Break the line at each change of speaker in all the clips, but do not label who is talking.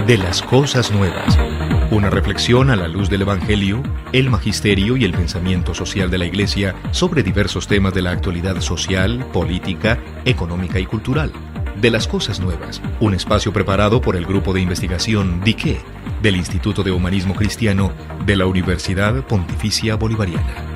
De las cosas nuevas. Una reflexión a la luz del Evangelio, el magisterio y el pensamiento social de la Iglesia sobre diversos temas de la actualidad social, política, económica y cultural. De las cosas nuevas. Un espacio preparado por el grupo de investigación DIQUE, del Instituto de Humanismo Cristiano de la Universidad Pontificia Bolivariana.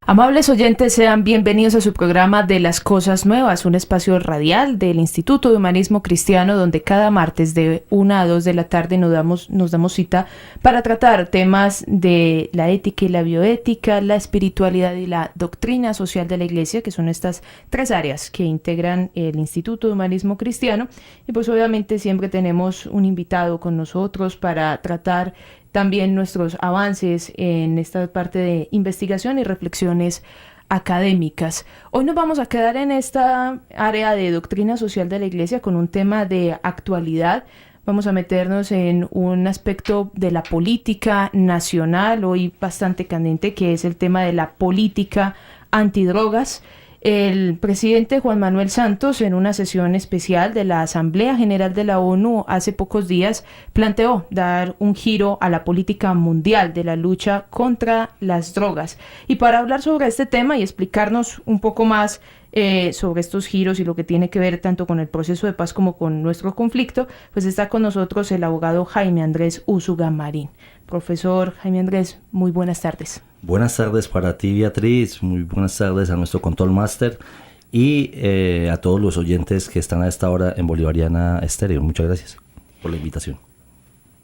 Amables oyentes, sean bienvenidos a su programa de las cosas nuevas, un espacio radial del Instituto de Humanismo Cristiano donde cada martes de 1 a 2 de la tarde nos damos cita para tratar temas de la ética y la bioética, la espiritualidad y la doctrina social de la Iglesia, que son estas 3 áreas que integran el Instituto de Humanismo Cristiano. Y pues obviamente siempre tenemos un invitado con nosotros para tratar también nuestros avances en esta parte de investigación y reflexiones académicas. Hoy nos vamos a quedar en esta área de doctrina social de la Iglesia con un tema de actualidad. Vamos a meternos en un aspecto de la política nacional, hoy bastante candente, que es el tema de la política antidrogas. El presidente Juan Manuel Santos, en una sesión especial de la Asamblea General de la ONU hace pocos días, planteó dar un giro a la política mundial de la lucha contra las drogas. Y para hablar sobre este tema y explicarnos un poco más sobre estos giros y lo que tiene que ver tanto con el proceso de paz como con nuestro conflicto, pues está con nosotros el abogado Jaime Andrés Úsuga Marín. Profesor Jaime Andrés, muy buenas tardes.
Buenas tardes para ti, Beatriz, muy buenas tardes a nuestro Control Master y a todos los oyentes que están a esta hora en Bolivariana Estéreo. Muchas gracias por la invitación.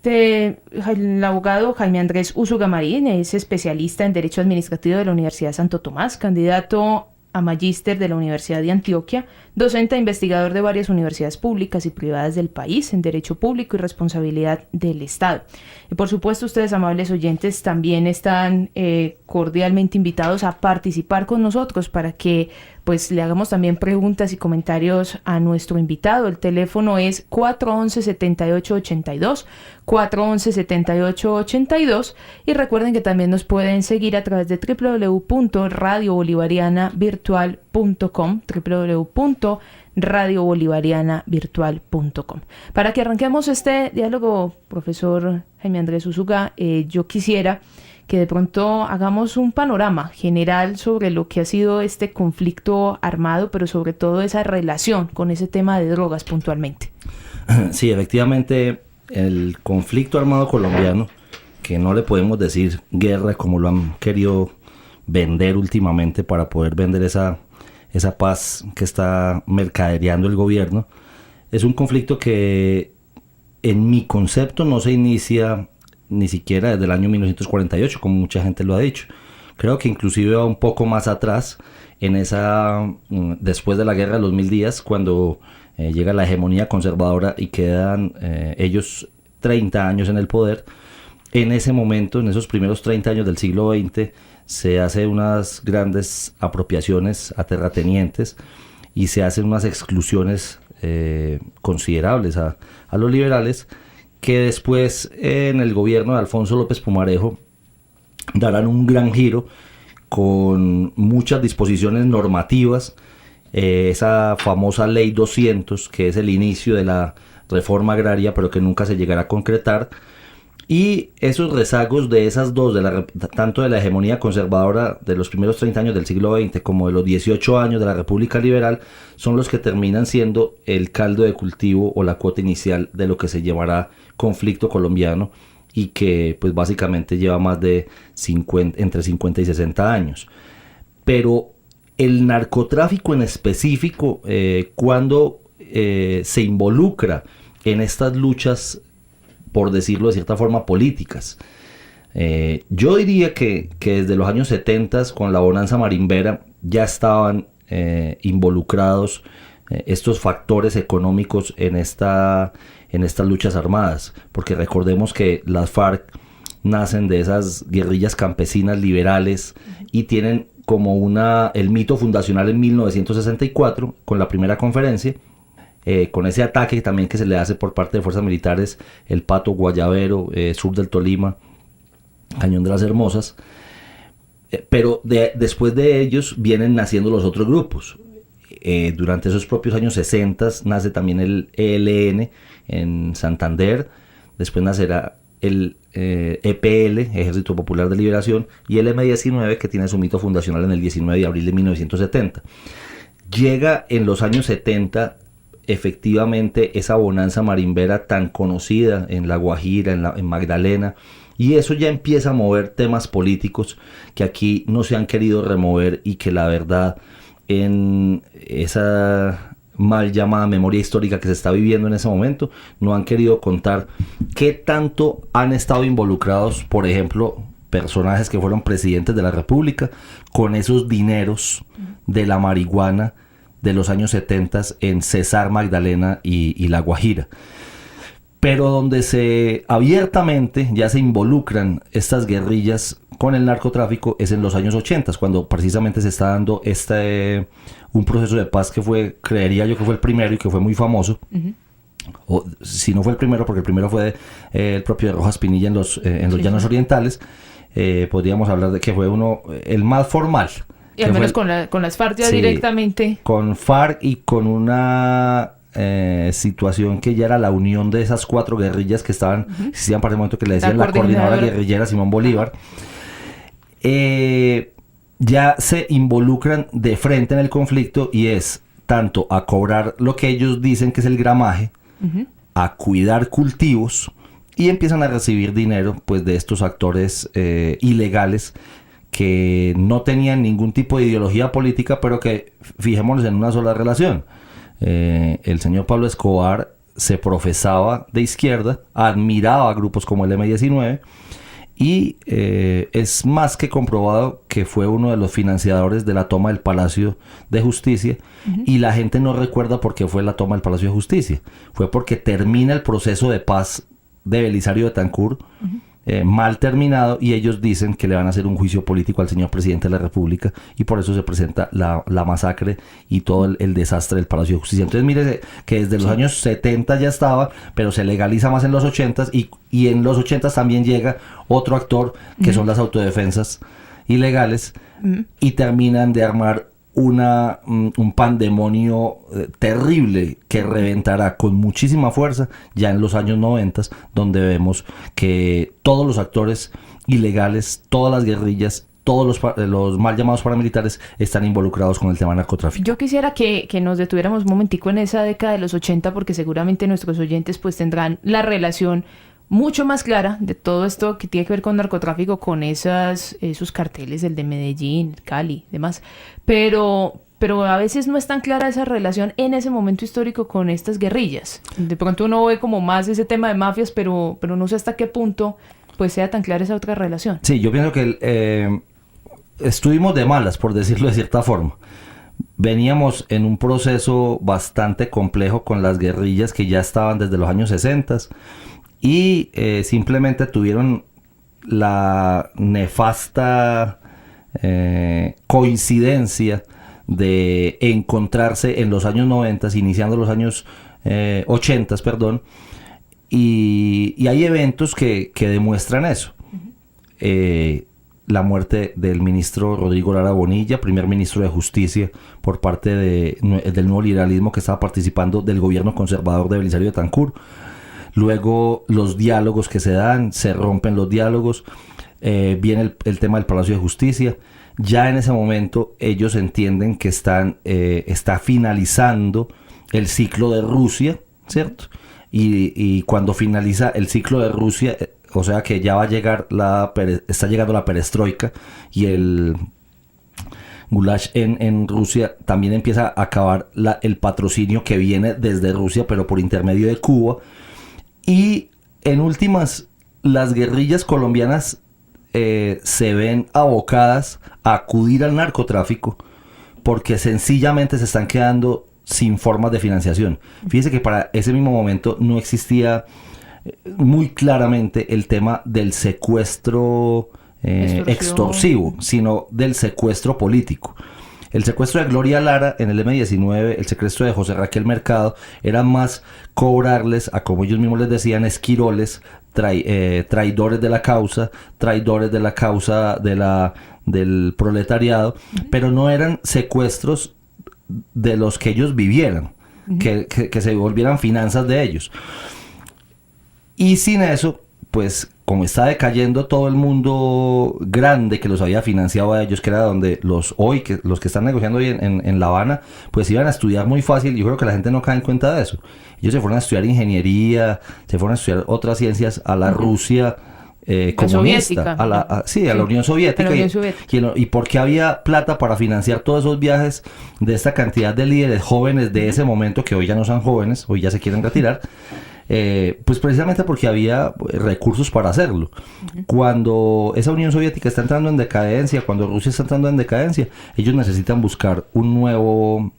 El abogado Jaime Andrés Úsuga Marín es especialista en Derecho Administrativo de la Universidad Santo Tomás, candidato a magíster de la Universidad de Antioquia, docente e investigador de varias universidades públicas y privadas del país en Derecho Público y Responsabilidad del Estado. Y por supuesto, ustedes, amables oyentes, también están cordialmente invitados a participar con nosotros para que pues le hagamos también preguntas y comentarios a nuestro invitado. El teléfono es 411-7882, 411-7882, y recuerden que también nos pueden seguir a través de www.radiobolivarianavirtual.com, www.radiobolivarianavirtual.com. Para que arranquemos este diálogo, profesor Jaime Andrés Úsuga, yo quisiera que de pronto hagamos un panorama general sobre lo que ha sido este conflicto armado, pero sobre todo esa relación con ese tema de drogas puntualmente.
Sí, efectivamente, el conflicto armado colombiano, que no le podemos decir guerra como lo han querido vender últimamente para poder vender esa paz que está mercadereando el gobierno, es un conflicto que en mi concepto no se inicia ni siquiera desde el año 1948, como mucha gente lo ha dicho. Creo que inclusive va un poco más atrás, después de la Guerra de los 1000 días, cuando llega la hegemonía conservadora y quedan ellos 30 años en el poder. En ese momento, en esos primeros 30 años del siglo XX, se hacen unas grandes apropiaciones a terratenientes y se hacen unas exclusiones considerables a los liberales, que después en el gobierno de Alfonso López Pumarejo darán un gran giro con muchas disposiciones normativas, esa famosa ley 200, que es el inicio de la reforma agraria, pero que nunca se llegará a concretar, y esos rezagos de esas dos, tanto de la hegemonía conservadora de los primeros 30 años del siglo XX como de los 18 años de la República Liberal, son los que terminan siendo el caldo de cultivo o la cuota inicial de lo que se llamará conflicto colombiano, y que pues básicamente lleva más de entre 50 y 60 años. Pero el narcotráfico en específico, cuando se involucra en estas luchas, por decirlo de cierta forma, políticas, yo diría que desde los años 70, con la bonanza marimbera, ya estaban involucrados estos factores económicos en estas luchas armadas, porque recordemos que las FARC nacen de esas guerrillas campesinas liberales y tienen como el mito fundacional en 1964 con la primera conferencia, con ese ataque también que se le hace por parte de fuerzas militares, el Pato, Guayabero, sur del Tolima, Cañón de las Hermosas. Pero después de ellos vienen naciendo los otros grupos. Durante esos propios años 60 nace también el ELN en Santander, después nacerá el EPL, Ejército Popular de Liberación, y el M-19, que tiene su mito fundacional en el 19 de abril de 1970. Llega en los años 70 efectivamente esa bonanza marimbera tan conocida en La Guajira, en Magdalena, y eso ya empieza a mover temas políticos que aquí no se han querido remover y que la verdad en esa mal llamada memoria histórica que se está viviendo en ese momento no han querido contar qué tanto han estado involucrados, por ejemplo, personajes que fueron presidentes de la República con esos dineros de la marihuana de los años 70 en Cesar, Magdalena y La Guajira. Pero donde abiertamente ya se involucran estas guerrillas con el narcotráfico es en los años 80, cuando precisamente se está dando un proceso de paz que creería yo que fue el primero y que fue muy famoso. O si no fue el primero, porque el primero fue el propio de Rojas Pinilla en los Llanos Orientales, podríamos hablar de que fue el más formal.
Y al menos con las FARC ya directamente. Con
FARC y con una situación que ya era la unión de esas 4 guerrillas que existían para el momento, que le decían la coordinadora guerrillera Simón Bolívar. Ya se involucran de frente en el conflicto y es tanto a cobrar lo que ellos dicen que es el gramaje, a cuidar cultivos, y empiezan a recibir dinero pues de estos actores ilegales que no tenían ningún tipo de ideología política, pero que fijémonos en una sola relación. El señor Pablo Escobar se profesaba de izquierda, admiraba a grupos como el M-19 y es más que comprobado que fue uno de los financiadores de la toma del Palacio de Justicia. Y la gente no recuerda por qué fue la toma del Palacio de Justicia. Fue porque termina el proceso de paz de Belisario Betancur, mal terminado, y ellos dicen que le van a hacer un juicio político al señor presidente de la República, y por eso se presenta la masacre y todo el desastre del Palacio de Justicia. Entonces mire que desde los años 70 ya estaba, pero se legaliza más en los 80s, y en los 80s también llega otro actor que son las autodefensas ilegales, y terminan de armar un pandemonio terrible que reventará con muchísima fuerza ya en los años 90, donde vemos que todos los actores ilegales, todas las guerrillas, todos los mal llamados paramilitares están involucrados con el tema narcotráfico.
Yo quisiera que nos detuviéramos un momentico en esa década de los 80, porque seguramente nuestros oyentes pues tendrán la relación mucho más clara de todo esto que tiene que ver con narcotráfico, con esos carteles, el de Medellín, Cali, demás. Pero a veces no es tan clara esa relación en ese momento histórico con estas guerrillas. De pronto uno ve como más ese tema de mafias, pero no sé hasta qué punto pues sea tan clara esa otra relación.
Sí, yo pienso que estuvimos de malas, por decirlo de cierta forma. Veníamos en un proceso bastante complejo con las guerrillas que ya estaban desde los años 60 y simplemente tuvieron la nefasta coincidencia de encontrarse en los años 90, iniciando los años 80, perdón, y hay eventos que demuestran eso. La muerte del ministro Rodrigo Lara Bonilla, primer ministro de Justicia por parte del nuevo liberalismo que estaba participando del gobierno conservador de Belisario Betancur. Luego los diálogos que se dan, se rompen los diálogos, viene el tema del Palacio de Justicia. Ya en ese momento ellos entienden que está finalizando el ciclo de Rusia, ¿cierto? Y cuando finaliza el ciclo de Rusia, o sea que ya va a llegar está llegando la perestroika, y el Gulash en Rusia también empieza a acabar el patrocinio que viene desde Rusia, pero por intermedio de Cuba. Y en últimas, las guerrillas colombianas se ven abocadas a acudir al narcotráfico porque sencillamente se están quedando sin formas de financiación. Fíjese que para ese mismo momento no existía muy claramente el tema del secuestro extorsivo, sino del secuestro político. El secuestro de Gloria Lara en el M-19, el secuestro de José Raquel Mercado, era más cobrarles a, como ellos mismos les decían, esquiroles, traidores de la causa del proletariado, pero no eran secuestros de los que ellos vivieran, que se volvieran finanzas de ellos. Y sin eso, pues como está decayendo todo el mundo grande que los había financiado a ellos, que era donde los que están negociando hoy en La Habana, pues iban a estudiar muy fácil. Yo creo que la gente no cae en cuenta de eso. Ellos se fueron a estudiar ingeniería, se fueron a estudiar otras ciencias a la Rusia comunista, a la Unión Soviética. Y porque había plata para financiar todos esos viajes de esta cantidad de líderes jóvenes de ese momento, que hoy ya no son jóvenes, hoy ya se quieren retirar. Pues precisamente porque había recursos para hacerlo. Cuando esa Unión Soviética está entrando en decadencia, cuando Rusia está entrando en decadencia, ellos necesitan buscar un nuevo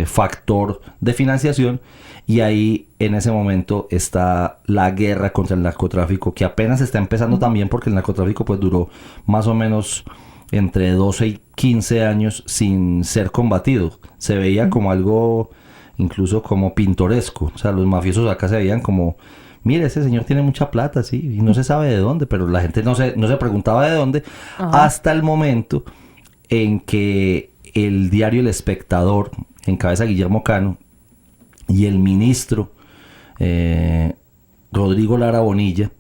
factor de financiación, y ahí en ese momento está la guerra contra el narcotráfico, que apenas está empezando también, porque el narcotráfico pues duró más o menos entre 12 y 15 años sin ser combatido. Se veía como algo incluso como pintoresco. O sea, los mafiosos acá se veían como, mire, ese señor tiene mucha plata, sí, y no se sabe de dónde, pero la gente no se preguntaba de dónde, hasta el momento en que el diario El Espectador encabeza Guillermo Cano, y el ministro Rodrigo Lara Bonilla,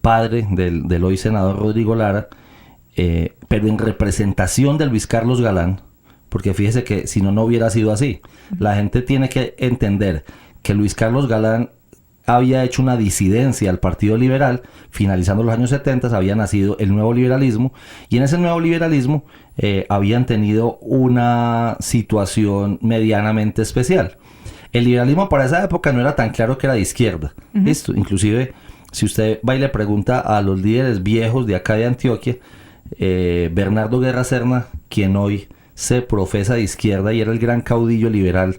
padre del hoy senador Rodrigo Lara, pero en representación de Luis Carlos Galán, porque fíjese que si no hubiera sido así. La gente tiene que entender que Luis Carlos Galán había hecho una disidencia al Partido Liberal. Finalizando los años 70 había nacido el nuevo liberalismo, y en ese nuevo liberalismo habían tenido una situación medianamente especial. El liberalismo para esa época no era tan claro que era de izquierda. ¿Listo? Inclusive, si usted va y le pregunta a los líderes viejos de acá de Antioquia, Bernardo Guerra Serna, quien hoy se profesa de izquierda y era el gran caudillo liberal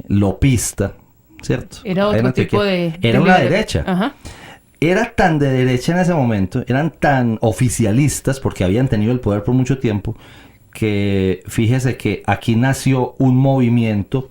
lopista, ¿cierto?
Era otro tipo de...
Era una derecha. Era tan de derecha en ese momento, eran tan oficialistas, porque habían tenido el poder por mucho tiempo, que fíjese que aquí nació un movimiento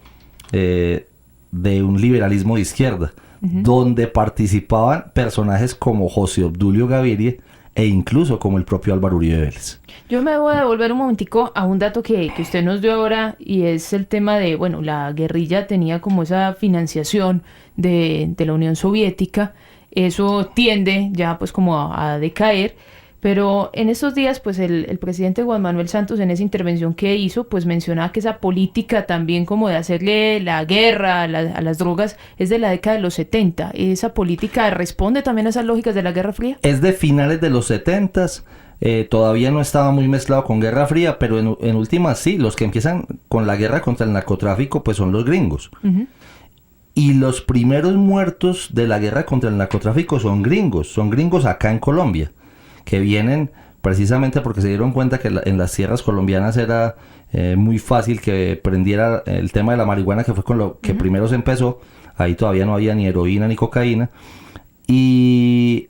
de un liberalismo de izquierda, donde participaban personajes como José Obdulio Gaviria e incluso como el propio Álvaro Uribe Vélez.
Yo me voy a devolver un momentico a un dato que usted nos dio ahora, y es el tema de, bueno, la guerrilla tenía como esa financiación de la Unión Soviética. Eso tiende ya pues como a decaer, pero en estos días pues el presidente Juan Manuel Santos, en esa intervención que hizo, pues mencionaba que esa política también como de hacerle la guerra a las drogas es de la década de los 70. ¿Esa política responde también a esas lógicas de la Guerra Fría?
Es de finales de los 70s. Todavía no estaba muy mezclado con Guerra Fría, pero en últimas sí, los que empiezan con la guerra contra el narcotráfico pues son los gringos. Y los primeros muertos de la guerra contra el narcotráfico son gringos acá en Colombia, que vienen precisamente porque se dieron cuenta que en las tierras colombianas era muy fácil que prendiera el tema de la marihuana, que fue con lo que primero se empezó. Ahí todavía no había ni heroína ni cocaína. Y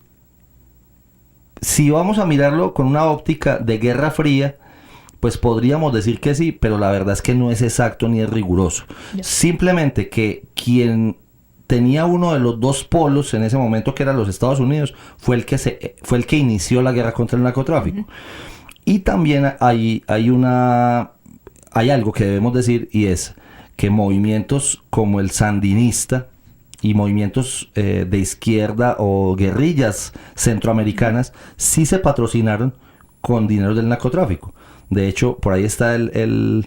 si vamos a mirarlo con una óptica de Guerra Fría, pues podríamos decir que sí, pero la verdad es que no es exacto ni es riguroso. Simplemente que quien tenía uno de los dos polos en ese momento, que eran los Estados Unidos, fue el que inició la guerra contra el narcotráfico. Y también hay algo que debemos decir, y es que movimientos como el sandinista y movimientos de izquierda o guerrillas centroamericanas sí se patrocinaron con dinero del narcotráfico. De hecho, por ahí está el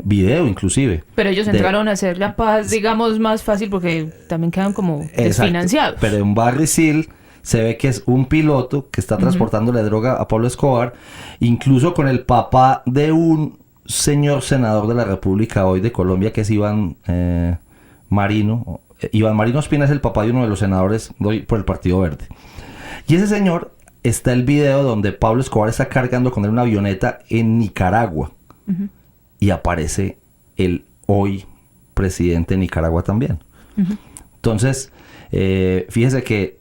video inclusive.
Pero ellos entraron a hacer la paz, digamos, más fácil, porque también quedan como desfinanciados. Pero
en Barry Seal se ve que es un piloto que está transportándole droga a Pablo Escobar, incluso con el papá de un señor senador de la República hoy de Colombia, que es Iván Marino. Iván Marino Ospina es el papá de uno de los senadores hoy por el Partido Verde. Y ese señor, está el video donde Pablo Escobar está cargando con él una avioneta en Nicaragua. Y aparece el hoy presidente de Nicaragua también. Entonces, fíjese que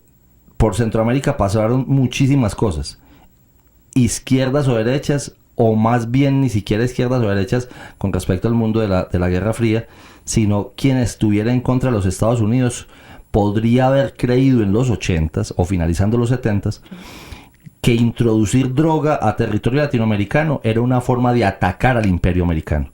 por Centroamérica pasaron muchísimas cosas, izquierdas o derechas, o más bien ni siquiera izquierdas o derechas con respecto al mundo de la Guerra Fría, sino quien estuviera en contra de los Estados Unidos podría haber creído en los 80s o finalizando los 70s que introducir droga a territorio latinoamericano era una forma de atacar al imperio americano.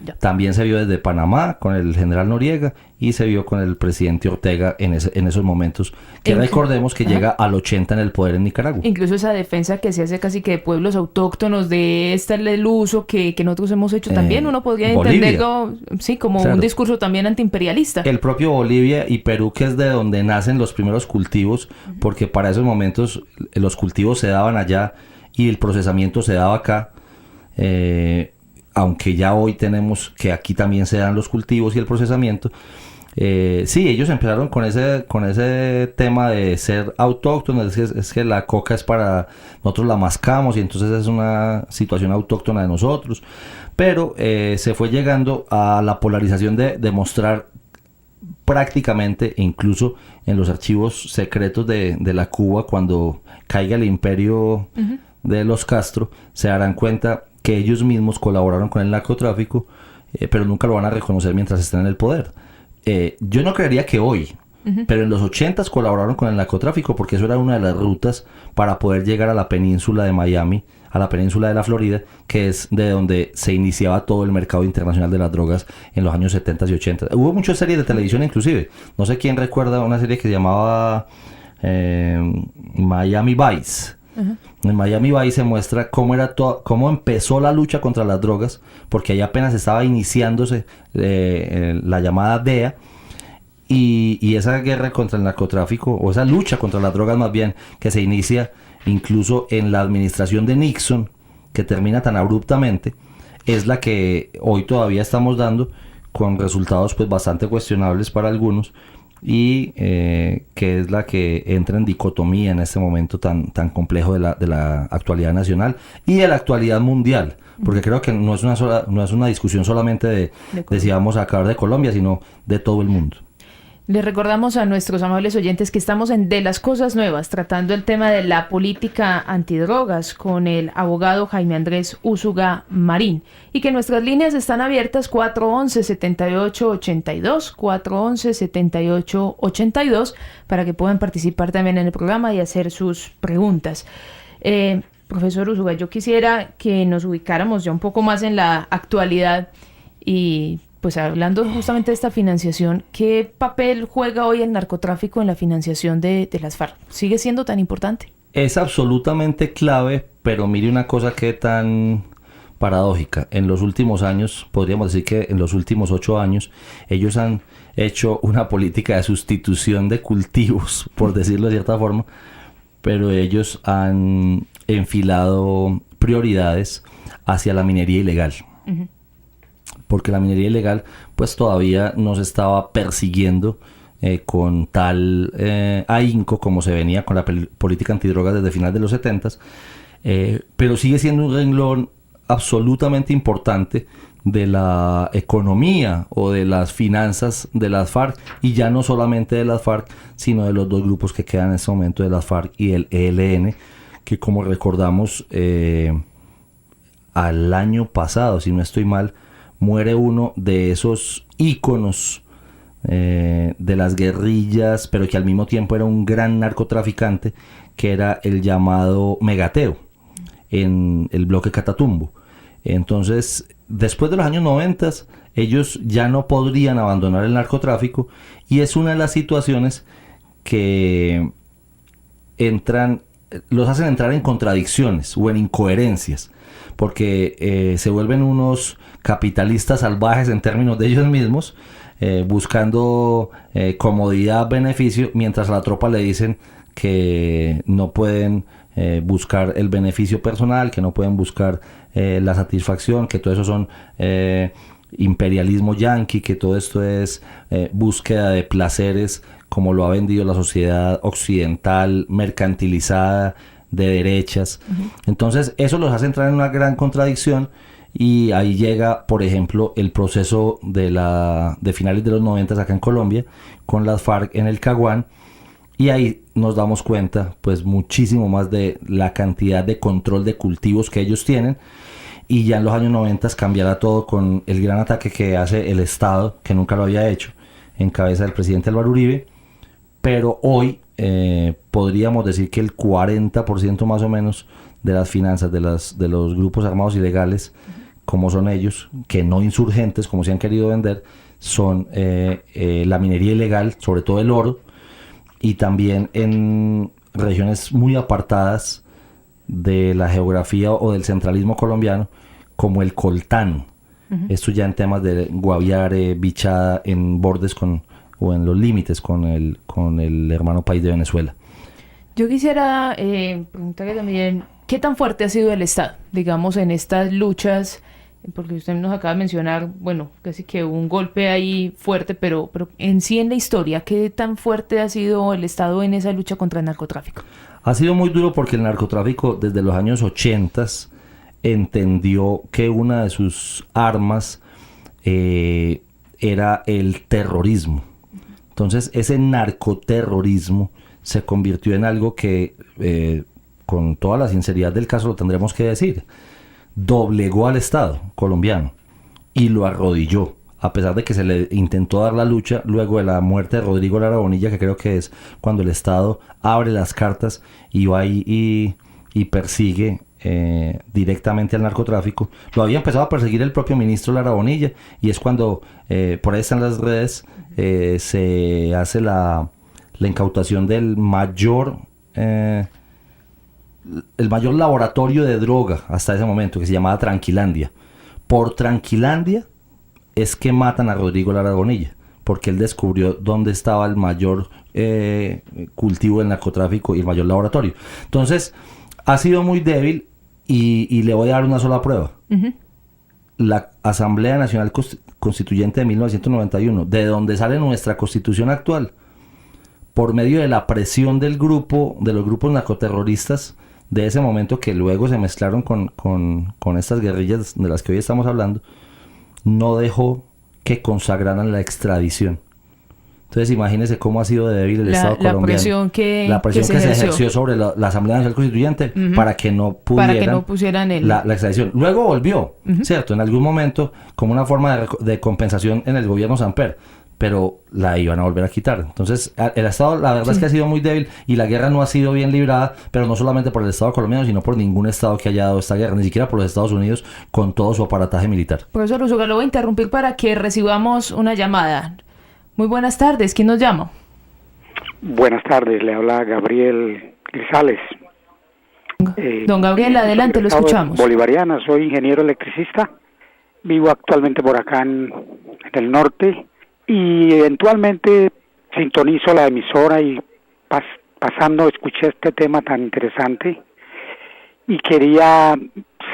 Ya.
También se vio desde Panamá con el general Noriega y se vio con el presidente Ortega en esos momentos, que recordemos que llega al 80 en el poder en Nicaragua.
Incluso esa defensa que se hace casi que de pueblos autóctonos, de el uso que nosotros hemos hecho también, uno podría
Bolivia.
entenderlo sí, como
Claro.
un discurso también antiimperialista.
El propio Bolivia y Perú, que es de donde nacen los primeros cultivos, porque para esos momentos los cultivos se daban allá y el procesamiento se daba acá, aunque ya hoy tenemos que aquí también se dan los cultivos y el procesamiento. Sí, ellos empezaron con ese tema de ser autóctonos, es que la coca es para nosotros, la mascamos y entonces es una situación autóctona de nosotros, pero se fue llegando a la polarización de mostrar prácticamente, incluso en los archivos secretos de la Cuba, cuando caiga el imperio de los Castro, se darán cuenta que ellos mismos colaboraron con el narcotráfico, pero nunca lo van a reconocer mientras estén en el poder. Yo no creería que hoy, pero en los 80s colaboraron con el narcotráfico porque eso era una de las rutas para poder llegar a la península de Miami, a la península de la Florida, que es de donde se iniciaba todo el mercado internacional de las drogas en los años 70s y 80s. Hubo muchas series de televisión inclusive. No sé quién recuerda una serie que se llamaba Miami Vice. En Miami Vice se muestra cómo empezó la lucha contra las drogas, porque ahí apenas estaba iniciándose la llamada DEA, y esa guerra contra el narcotráfico, o esa lucha contra las drogas más bien, que se inicia incluso en la administración de Nixon, que termina tan abruptamente, es la que hoy todavía estamos dando, con resultados pues bastante cuestionables para algunos, y que es la que entra en dicotomía en este momento tan complejo de la actualidad nacional y de la actualidad mundial, porque creo que no es una discusión solamente de si vamos a acabar de Colombia, sino de todo el mundo.
Les recordamos a nuestros amables oyentes que estamos en De las Cosas Nuevas, tratando el tema de la política antidrogas con el abogado Jaime Andrés Úsuga Marín, y que nuestras líneas están abiertas 411-7882, 411-7882, para que puedan participar también en el programa y hacer sus preguntas. Profesor Úsuga, yo quisiera que nos ubicáramos ya un poco más en la actualidad y pues hablando justamente de esta financiación, ¿qué papel juega hoy el narcotráfico en la financiación de las FARC? ¿Sigue siendo tan importante?
Es absolutamente clave, pero mire una cosa que tan paradójica. En los últimos años, podríamos decir que en los últimos 8 años, ellos han hecho una política de sustitución de cultivos, por decirlo de cierta forma, pero ellos han enfilado prioridades hacia la minería ilegal. Porque la minería ilegal pues todavía no se estaba persiguiendo con tal ahínco como se venía con la política antidrogas desde finales de los 70s, pero sigue siendo un renglón absolutamente importante de la economía o de las finanzas de las FARC, y ya no solamente de las FARC, sino de los dos grupos que quedan en ese momento, de las FARC y el ELN, que como recordamos al año pasado, si no estoy mal, muere uno de esos íconos de las guerrillas, pero que al mismo tiempo era un gran narcotraficante, que era el llamado Megateo, en el bloque Catatumbo. Entonces, después de los años 90, ellos ya no podrían abandonar el narcotráfico, y es una de las situaciones que los hacen entrar en contradicciones o en incoherencias, porque se vuelven unos capitalistas salvajes en términos de ellos mismos, buscando comodidad, beneficio, mientras a la tropa le dicen que no pueden buscar el beneficio personal, que no pueden buscar la satisfacción, que todo eso son imperialismo yanqui, que todo esto es búsqueda de placeres, como lo ha vendido la sociedad occidental mercantilizada de derechas. Entonces eso los hace entrar en una gran contradicción, y ahí llega, por ejemplo, el proceso de finales de los 90 acá en Colombia, con las FARC en el Caguán, Y ahí nos damos cuenta, pues, muchísimo más de la cantidad de control de cultivos que ellos tienen. Y ya en los años 90 cambiará todo con el gran ataque que hace el Estado, que nunca lo había hecho, en cabeza del presidente Álvaro Uribe. Pero hoy podríamos decir que el 40% más o menos de las finanzas de los grupos armados ilegales, como son ellos, que no insurgentes, como se han querido vender, son la minería ilegal, sobre todo el oro, y también en regiones muy apartadas de la geografía o del centralismo colombiano, como el coltán. Esto ya en temas de Guaviare, Bichada, en bordes o en los límites con el hermano país de Venezuela.
Yo quisiera preguntarle también, ¿qué tan fuerte ha sido el Estado, digamos, en estas luchas? Porque usted nos acaba de mencionar, bueno, casi que un golpe ahí fuerte, pero en sí en la historia, ¿qué tan fuerte ha sido el Estado en esa lucha contra el narcotráfico?
Ha sido muy duro porque el narcotráfico desde los años 80 entendió que una de sus armas era el terrorismo. Entonces ese narcoterrorismo se convirtió en algo que, con toda la sinceridad del caso lo tendremos que decir, doblegó al Estado colombiano y lo arrodilló, a pesar de que se le intentó dar la lucha luego de la muerte de Rodrigo Lara Bonilla, que creo que es cuando el Estado abre las cartas y va y persigue directamente al narcotráfico. Lo había empezado a perseguir el propio ministro Lara Bonilla, y es cuando, por ahí están las redes, se hace la incautación del mayor laboratorio de droga hasta ese momento, que se llamaba Tranquilandia. Por Tranquilandia es que matan a Rodrigo Lara Bonilla, porque él descubrió dónde estaba el mayor cultivo del narcotráfico y el mayor laboratorio. Entonces, ha sido muy débil, y le voy a dar una sola prueba. La Asamblea Nacional Constituyente de 1991, de donde sale nuestra Constitución actual, por medio de la presión de los grupos narcoterroristas de ese momento, que luego se mezclaron con estas guerrillas de las que hoy estamos hablando, no dejó que consagraran la extradición. Entonces imagínense cómo ha sido de débil el Estado colombiano. La presión que se ejerció sobre la Asamblea Nacional Constituyente para que no pusieran la extradición. Luego volvió, ¿cierto? En algún momento, como una forma de compensación en el gobierno Samper, pero la iban a volver a quitar. Entonces el Estado, la verdad es que ha sido muy débil, y la guerra no ha sido bien librada, pero no solamente por el Estado colombiano, sino por ningún Estado que haya dado esta guerra, ni siquiera por los Estados Unidos con todo su aparataje militar.
Profesor Usuga, lo voy a interrumpir para que recibamos una llamada. Muy buenas tardes, ¿quién nos llama?
Buenas tardes, le habla Gabriel Grisales.
Don Gabriel, adelante, lo escuchamos.
Bolivariana, soy ingeniero electricista, vivo actualmente por acá en el norte, y eventualmente sintonizo la emisora y pasando escuché este tema tan interesante, y quería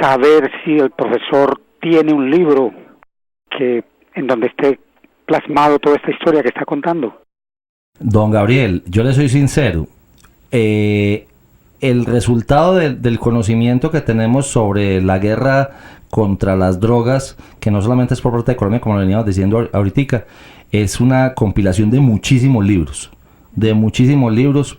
saber si el profesor tiene un libro en donde esté plasmado toda esta historia que está contando.
Don Gabriel, yo le soy sincero, el resultado del conocimiento que tenemos sobre la guerra contra las drogas, que no solamente es por parte de Colombia, como lo veníamos diciendo ahorita, es una compilación de muchísimos libros,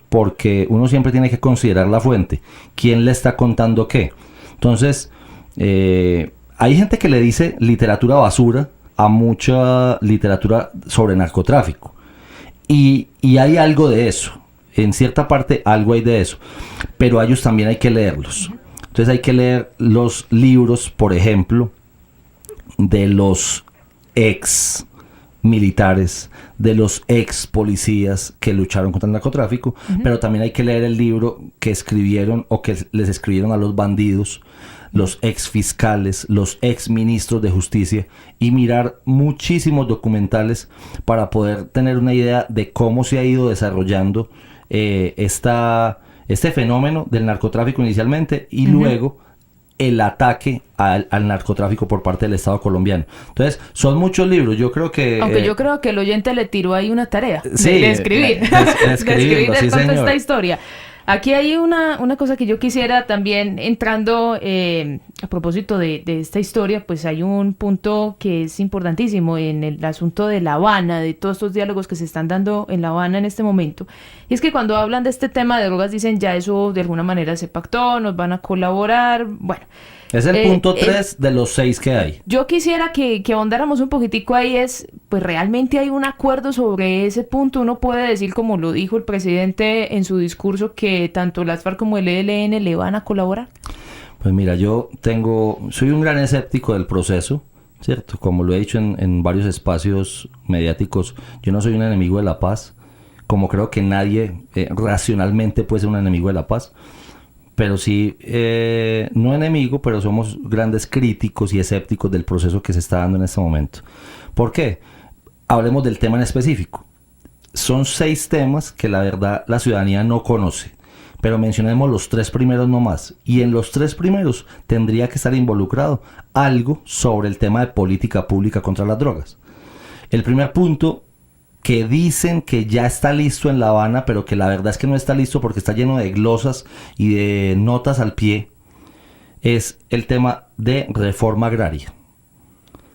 porque uno siempre tiene que considerar la fuente, quién le está contando qué. Entonces, hay gente que le dice literatura basura a mucha literatura sobre narcotráfico, y hay algo de eso, en cierta parte algo hay de eso, pero a ellos también hay que leerlos. Entonces hay que leer los libros, por ejemplo, de los ex militares, de los ex policías que lucharon contra el narcotráfico, pero también hay que leer el libro que escribieron o que les escribieron a los bandidos, los ex fiscales, los ex ministros de justicia, y mirar muchísimos documentales para poder tener una idea de cómo se ha ido desarrollando este fenómeno del narcotráfico inicialmente, y luego el ataque al narcotráfico por parte del Estado colombiano. Entonces, son muchos libros. Yo creo que...
Aunque yo creo que el oyente le tiró ahí una tarea
sí,
de escribir. De escribir esta historia. Aquí hay una cosa que yo quisiera también entrando a propósito de esta historia, pues hay un punto que es importantísimo en el asunto de La Habana, de todos estos diálogos que se están dando en La Habana en este momento. Y es que cuando hablan de este tema de drogas dicen ya eso de alguna manera se pactó, nos van a colaborar, bueno.
Es el punto 3 de los 6 que hay.
Yo quisiera que ahondáramos un poquitico ahí, pues realmente hay un acuerdo sobre ese punto. Uno puede decir, como lo dijo el presidente en su discurso, que tanto las FARC como el ELN le van a colaborar.
Pues mira, soy un gran escéptico del proceso, ¿cierto? Como lo he dicho en varios espacios mediáticos, yo no soy un enemigo de la paz, como creo que nadie racionalmente puede ser un enemigo de la paz. Pero sí, no enemigo, pero somos grandes críticos y escépticos del proceso que se está dando en este momento. ¿Por qué? Hablemos del tema en específico. Son 6 temas que la verdad la ciudadanía no conoce, pero mencionemos los 3 primeros nomás. Y en los 3 primeros tendría que estar involucrado algo sobre el tema de política pública contra las drogas. El primer punto, que dicen que ya está listo en La Habana, pero que la verdad es que no está listo porque está lleno de glosas y de notas al pie, es el tema de reforma agraria.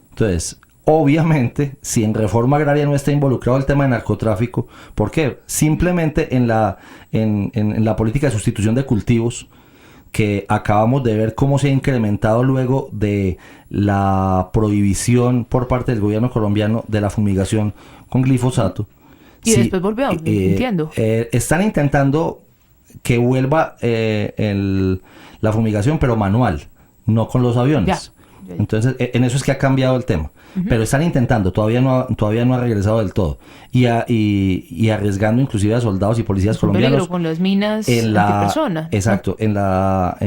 Entonces, obviamente, si en reforma agraria no está involucrado el tema de narcotráfico, ¿por qué? Simplemente en la política de sustitución de cultivos, que acabamos de ver cómo se ha incrementado luego de la prohibición por parte del gobierno colombiano de la fumigación con glifosato.
Y después volvió, entiendo.
Están intentando que vuelva la fumigación, pero manual, no con los aviones. Ya. Entonces, en eso es que ha cambiado el tema. Pero están intentando, todavía no ha regresado del todo. Y arriesgando inclusive a soldados y policías colombianos.
Peligro con las minas antipersona.
Exacto, la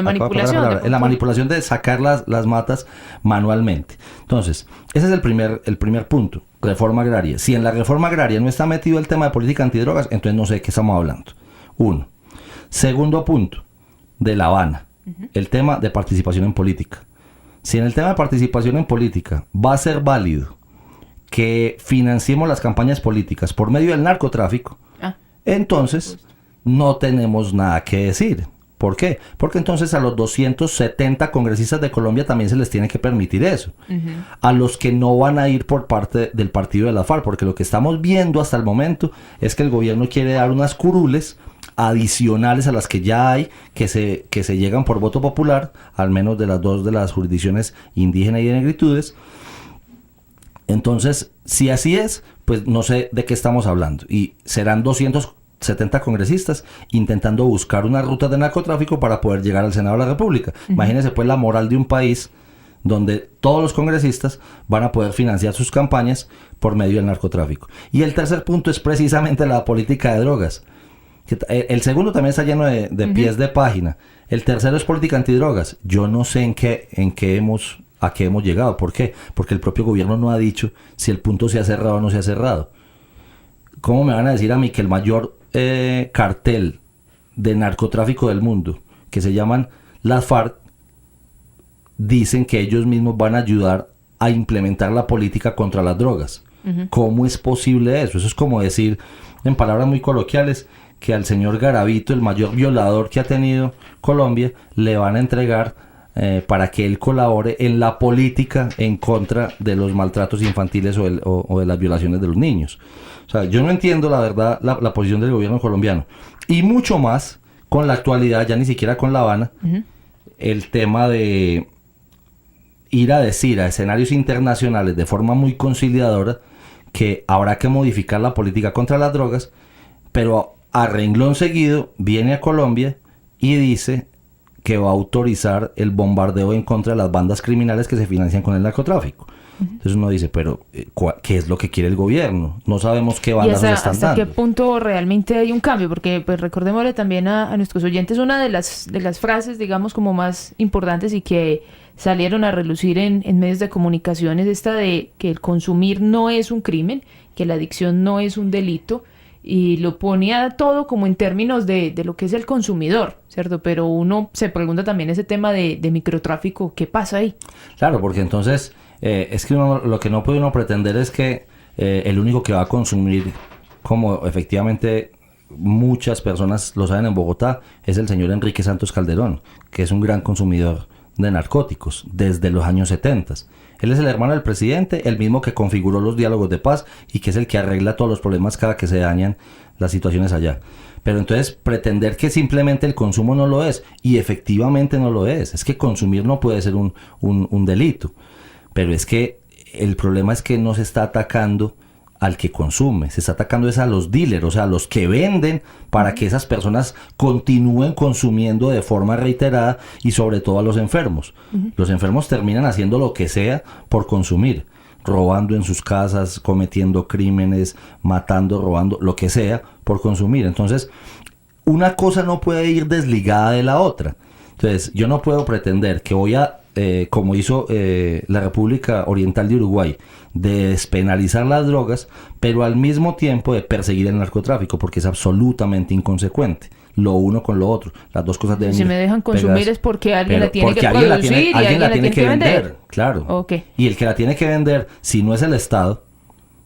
manipulación. En la manipulación de sacar las matas manualmente. Entonces, ese es el primer punto, reforma agraria. Si en la reforma agraria no está metido el tema de política antidrogas, entonces no sé de qué estamos hablando. 1. Segundo punto, de La Habana, el tema de participación en política. Si en el tema de participación en política va a ser válido que financiemos las campañas políticas por medio del narcotráfico, entonces no tenemos nada que decir. ¿Por qué? Porque entonces a los 270 congresistas de Colombia también se les tiene que permitir eso. A los que no van a ir por parte del partido de la FARC, porque lo que estamos viendo hasta el momento es que el gobierno quiere dar unas curules adicionales a las que ya hay, que se llegan por voto popular, al menos de las 2 de las jurisdicciones indígena y de negritudes. Entonces, si así es, pues no sé de qué estamos hablando. Y serán 270 congresistas intentando buscar una ruta de narcotráfico para poder llegar al Senado de la República. Imagínense pues la moral de un país donde todos los congresistas van a poder financiar sus campañas por medio del narcotráfico. Y el tercer punto es precisamente la política de drogas. El segundo también está lleno de pies de página. El tercero es política antidrogas. Yo no sé a qué hemos llegado. ¿Por qué? Porque el propio gobierno no ha dicho si el punto se ha cerrado o no se ha cerrado. ¿Cómo me van a decir a mí que el mayor cartel de narcotráfico del mundo, que se llaman las FARC, dicen que ellos mismos van a ayudar a implementar la política contra las drogas? ¿Cómo es posible eso? Eso es como decir, en palabras muy coloquiales, que al señor Garavito, el mayor violador que ha tenido Colombia, le van a entregar para que él colabore en la política en contra de los maltratos infantiles o de las violaciones de los niños. O sea, yo no entiendo la verdad la posición del gobierno colombiano. Y mucho más con la actualidad, ya ni siquiera con La Habana, el tema de ir a decir a escenarios internacionales de forma muy conciliadora que habrá que modificar la política contra las drogas, pero a renglón seguido viene a Colombia y dice que va a autorizar el bombardeo en contra de las bandas criminales que se financian con el narcotráfico. Entonces uno dice, pero ¿qué es lo que quiere el gobierno? No sabemos qué bandas nos están dando.
¿Hasta qué punto realmente hay un cambio? Porque pues recordémosle también a nuestros oyentes una de las frases, digamos, como más importantes y que salieron a relucir en medios de comunicación es esta de que el consumir no es un crimen, que la adicción no es un delito, y lo ponía todo como en términos de lo que es el consumidor, ¿cierto? Pero uno se pregunta también ese tema de microtráfico, ¿qué pasa ahí?
Claro, porque entonces es que lo que no puede uno pretender es que el único que va a consumir como efectivamente muchas personas lo saben en Bogotá, es el señor Enrique Santos Calderón, que es un gran consumidor de narcóticos desde los años 70. Él es el hermano del presidente, el mismo que configuró los diálogos de paz y que es el que arregla todos los problemas cada que se dañan las situaciones allá. Pero entonces pretender que simplemente el consumo no lo es, y efectivamente no lo es que consumir no puede ser un delito, pero es que el problema es que no se está atacando al que consume, se está atacando es a los dealers, o sea, a los que venden para que esas personas continúen consumiendo de forma reiterada, y sobre todo a los enfermos. Los enfermos terminan haciendo lo que sea por consumir, robando en sus casas, cometiendo crímenes, matando, robando, lo que sea por consumir. Entonces, una cosa no puede ir desligada de la otra. Entonces, yo no puedo pretender que voy a, como hizo la República Oriental de Uruguay, de despenalizar las drogas, pero al mismo tiempo de perseguir el narcotráfico, porque es absolutamente inconsecuente lo uno con lo otro. Las dos cosas deben ir
Si me dejan consumir
pegadas.
es porque alguien
Pero
la tiene
porque
que
alguien
producir y
alguien la tiene que
vender.
vender. Claro.
Okay.
Y el que la tiene que vender, si no es el Estado,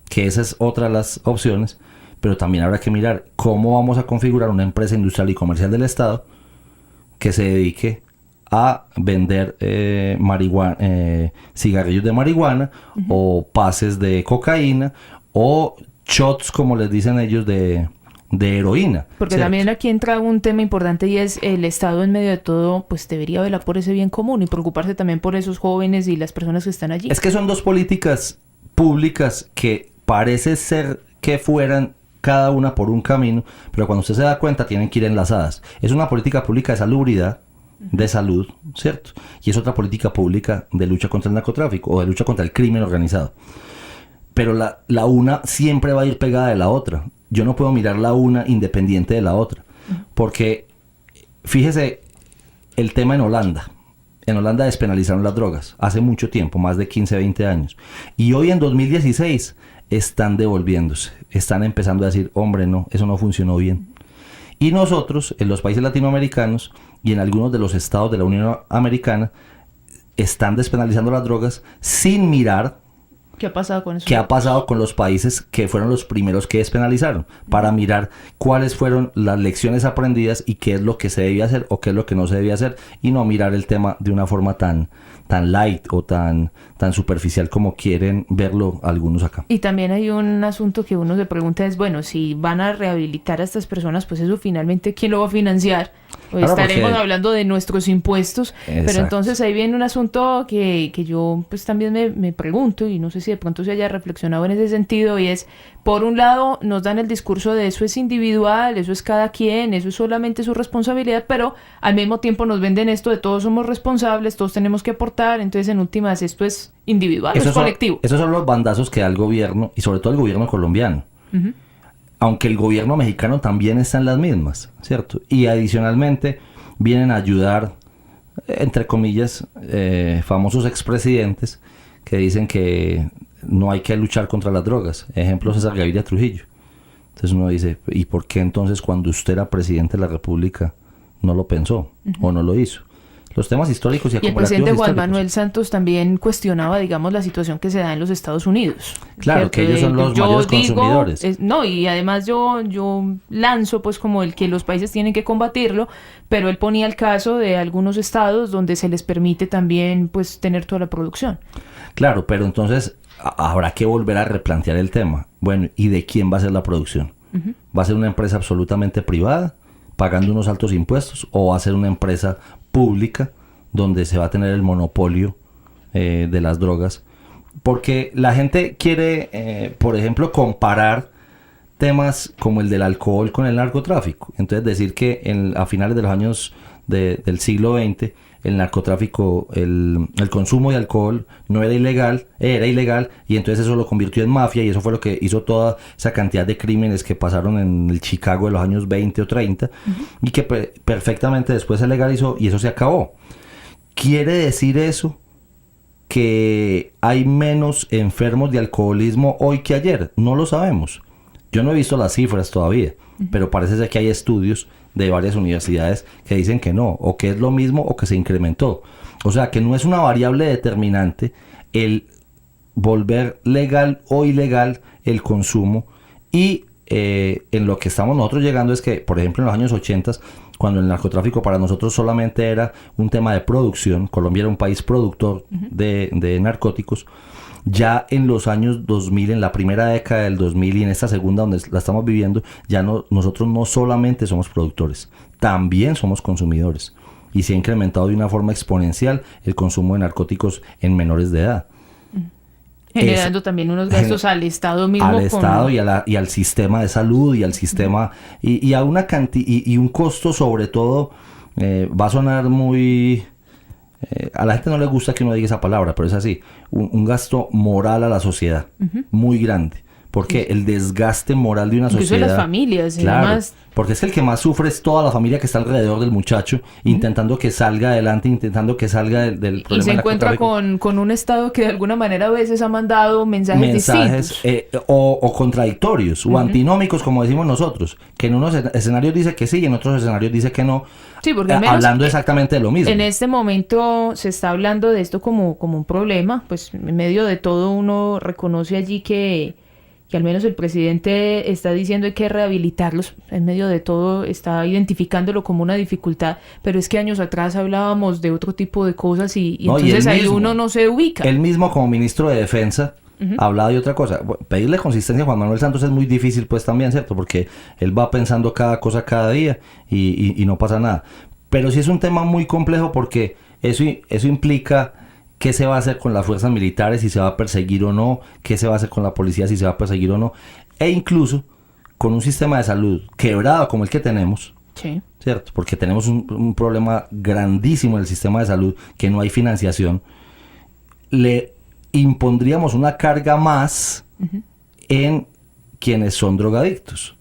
que esa es otra de las opciones, pero también habrá que mirar cómo vamos a configurar una empresa industrial y comercial del Estado que se dedique a vender marihuana, cigarrillos de marihuana, o pases de cocaína, o shots, como les dicen ellos, de heroína.
Porque
¿cierto?
también aquí entra un tema importante, y es el Estado en medio de todo, pues debería velar por ese bien común y preocuparse también por esos jóvenes y las personas que están allí.
Es que son dos políticas públicas que parece ser que fueran cada una por un camino, pero cuando usted se da cuenta tienen que ir enlazadas. Es una política pública de salubridad, de salud, ¿cierto? Y es otra política pública de lucha contra el narcotráfico o de lucha contra el crimen organizado. Pero la una siempre va a ir pegada de la otra. Yo no puedo mirar la una independiente de la otra. Porque, fíjese, el tema en Holanda. En Holanda despenalizaron las drogas hace mucho tiempo, más de 15, 20 años. Y hoy en 2016 están devolviéndose. Están empezando a decir, hombre, no, eso no funcionó bien. Y nosotros, en los países latinoamericanos y en algunos de los estados de la Unión Americana, están despenalizando las drogas sin mirar
¿Qué ha pasado con eso?
qué ha pasado con los países que fueron los primeros que despenalizaron, para mirar cuáles fueron las lecciones aprendidas y qué es lo que se debía hacer o qué es lo que no se debía hacer, y no mirar el tema de una forma tan light o tan superficial como quieren verlo algunos acá.
Y también hay un asunto que uno se pregunta es, bueno, si van a rehabilitar a estas personas, pues eso finalmente, ¿quién lo va a financiar? Pues
Claro,
estaremos
porque...
hablando de nuestros impuestos.
Exacto.
Pero entonces ahí viene un asunto que yo pues también me pregunto, y no sé si de pronto se haya reflexionado en ese sentido, y es, por un lado nos dan el discurso de eso es individual, eso es cada quien, eso es solamente su responsabilidad, pero al mismo tiempo nos venden esto de todos somos responsables, todos tenemos que aportar, entonces en últimas esto es individual, es colectivo.
Esos son los bandazos que da el gobierno, y sobre todo el gobierno colombiano. Aunque el gobierno mexicano también está en las mismas, ¿cierto? Y adicionalmente vienen a ayudar, entre comillas, famosos expresidentes que dicen que no hay que luchar contra las drogas. Ejemplo, César Gaviria Trujillo. Entonces uno dice, ¿y por qué entonces cuando usted era presidente de la República no lo pensó o no lo hizo? Los temas históricos y
el
acumulativos
presidente Juan
históricos.
Manuel Santos también cuestionaba, digamos, la situación que se da en los Estados Unidos.
Claro, que ellos son los mayores consumidores.
No, y además yo lanzo pues como el que los países tienen que combatirlo, pero él ponía el caso de algunos estados donde se les permite también pues tener toda la producción.
Claro, pero entonces habrá que volver a replantear el tema. Bueno, ¿y de quién va a ser la producción? ¿Va a ser una empresa absolutamente privada, pagando unos altos impuestos, o va a ser una empresa pública donde se va a tener el monopolio de las drogas? Porque la gente quiere, por ejemplo, comparar temas como el del alcohol con el narcotráfico. Entonces decir que a finales de los años del siglo XX el narcotráfico, el consumo de alcohol no era ilegal, y entonces eso lo convirtió en mafia, y eso fue lo que hizo toda esa cantidad de crímenes que pasaron en el Chicago de los años 20 o 30, y que perfectamente después se legalizó y eso se acabó. ¿Quiere decir eso que hay menos enfermos de alcoholismo hoy que ayer? No lo sabemos. Yo no he visto las cifras todavía, pero parece ser que hay estudios de varias universidades que dicen que no, o que es lo mismo o que se incrementó. O sea, que no es una variable determinante el volver legal o ilegal el consumo, y en lo que estamos nosotros llegando es que, por ejemplo, en los años 80, cuando el narcotráfico para nosotros solamente era un tema de producción, Colombia era un país productor de narcóticos, ya en los años 2000, en la primera década del 2000 y en esta segunda donde la estamos viviendo, ya nosotros no solamente somos productores, también somos consumidores. Y se ha incrementado de una forma exponencial el consumo de narcóticos en menores de edad.
Generando también unos gastos al Estado mismo.
Al Estado y al sistema de salud y al sistema... Y a una y un costo sobre todo, va a sonar muy... a la gente no le gusta que uno diga esa palabra, pero es así. Un gasto moral a la sociedad, muy grande. Porque el desgaste moral de una
incluso
sociedad...
las familias.
Claro,
Además...
porque es que el que más sufre es toda la familia que está alrededor del muchacho, intentando que salga adelante, intentando que salga del problema.
Y se encuentra con un Estado que de alguna manera a veces ha mandado mensajes distintos.
O contradictorios, o antinómicos, como decimos nosotros. Que en unos escenarios dice que sí y en otros escenarios dice que no.
Sí, porque al menos
hablando exactamente de lo mismo.
En este momento se está hablando de esto como un problema. Pues en medio de todo uno reconoce allí que al menos el presidente está diciendo hay que rehabilitarlos, en medio de todo está identificándolo como una dificultad, pero es que años atrás hablábamos de otro tipo de cosas y entonces ahí uno no se ubica.
Él mismo como ministro de Defensa hablaba de otra cosa. Pedirle consistencia a Juan Manuel Santos es muy difícil pues también, ¿cierto? Porque él va pensando cada cosa cada día y no pasa nada. Pero sí es un tema muy complejo porque eso implica... ¿Qué se va a hacer con las fuerzas militares? Si se va a perseguir o no. ¿Qué se va a hacer con la policía? Si se va a perseguir o no. E incluso con un sistema de salud quebrado como el que tenemos.
Sí.
¿Cierto? Porque tenemos un problema grandísimo en el sistema de salud, que no hay financiación. Le impondríamos una carga más en quienes son drogadictos.